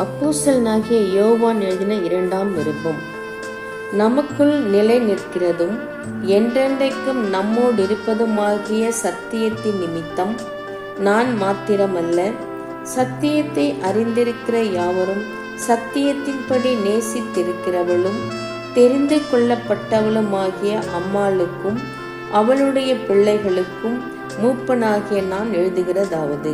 அப்போஸ்தலனாகிய யோவான் எழுதின 2ஆம் நிருபம். நமக்குள் நிலை நிற்கிறதும் என்றென்றைக்கும் நம்மோடு இருப்பதுமாகிய சத்தியத்தின் நிமித்தம் நான் மாத்திரமல்ல, சத்தியத்தை அறிந்திருக்கிற யாவரும் சத்தியத்தின்படி நேசித்திருக்கிறவளும் தெரிந்து கொள்ளப்பட்டவளுமாகிய அம்மாளுக்கும் அவளுடைய பிள்ளைகளுக்கும் மூப்பனாகிய நான் எழுதுகிறதாவது,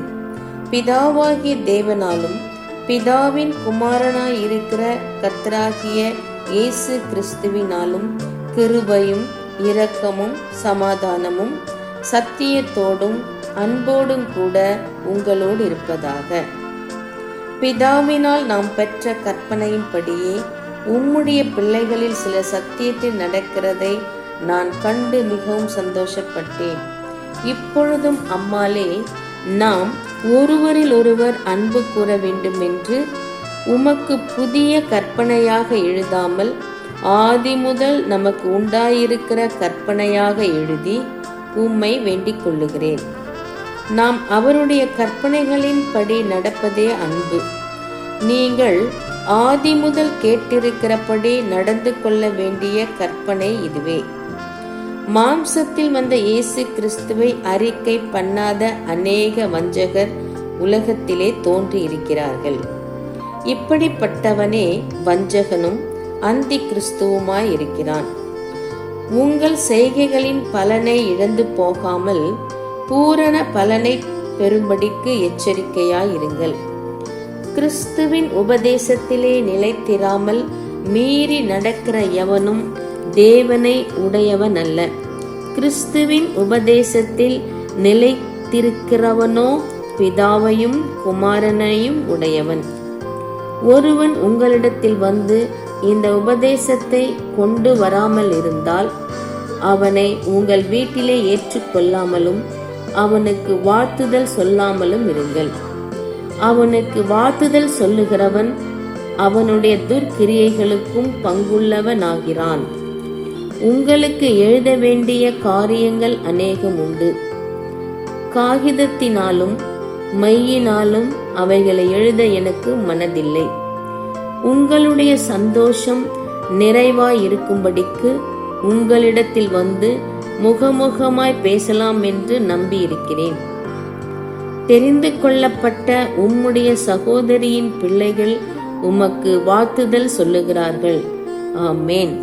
பிதாவாகிய தேவனாலும் பிதாவின் குமாரனாய் இருக்கிற கர்த்தராகிய இயேசு கிறிஸ்துவினாலும் கிருபையும் இரக்கமும் சமாதானமும் சத்தியத்தோடும் அன்போடும் கூட உங்களோடு இருப்பதாக. பிதாவினால் நாம் பெற்ற கற்பனையின்படியே உம்முடைய பிள்ளைகளில் சில சத்தியத்தில் நடக்கிறதை நான் கண்டு மிகவும் சந்தோஷப்பட்டேன். இப்பொழுதும் அம்மாளே, நாம் ஒருவரில் ஒருவர் அன்பு கூற வேண்டும் என்று உமக்கு புதிய கற்பனையாக எழுதாமல் ஆதி முதல் நமக்கு உண்டாயிருக்கிற கற்பனையாக எழுதி உம்மை வேண்டிக் கொள்ளுகிறேன். நாம் அவருடைய கற்பனைகளின் படி நடப்பதே அன்பு. நீங்கள் ஆதி முதல் கேட்டிருக்கிறபடி நடந்து கொள்ள வேண்டிய கற்பனை இதுவே. மாம்சத்தில் வந்த இயேசு கிறிஸ்துவை அறிக்கை பண்ணாத அநேக வஞ்சகர் உலகத்திலே தோன்றி இருக்கிறார்கள். இப்படிப்பட்டவனே வஞ்சகனும் அந்தி கிறிஸ்துவுமாய் இருக்கிறான். உங்கள் செய்கைகளின் பலனை இழந்து போகாமல் பூரண பலனை பெறும்படிக்கு எச்சரிக்கையாயிருங்கள். கிறிஸ்துவின் உபதேசத்திலே நிலைத்திராமல் மீறி நடக்கிற எவனும் தேவனை உடையவன் அல்ல. கிறிஸ்துவின் உபதேசத்தில் நிலைத்திருக்கிறவனோ பிதாவையும் குமாரனையும் உடையவன். ஒருவன் உங்களிடத்தில் வந்து இந்த உபதேசத்தை கொண்டு வராமல் இருந்தால் அவனை உங்கள் வீட்டிலே ஏற்றுக்கொள்ளாமலும் அவனுக்கு வாழ்த்துதல் சொல்லாமலும் இருங்கள். அவனுக்கு வாழ்த்துதல் சொல்லுகிறவன் அவனுடைய துர்க்கிரியைகளுக்கும் பங்குள்ளவனாகிறான். உங்களுக்கு எழுத வேண்டிய காரியங்கள் அநேகம் உண்டு. காகிதத்தினாலும் மையினாலும் அவைகளை எழுத எனக்கு மனதில்லை. உங்களுடைய சந்தோஷம் நிறைவாயிருக்கும்படிக்கு உங்களிடத்தில் வந்து முகமுகமாய் பேசலாம் என்று நம்பியிருக்கிறேன். தெரிந்து கொள்ளப்பட்ட உம்முடைய சகோதரியின் பிள்ளைகள் உமக்கு வாழ்த்துதல் சொல்லுகிறார்கள். ஆமேன்.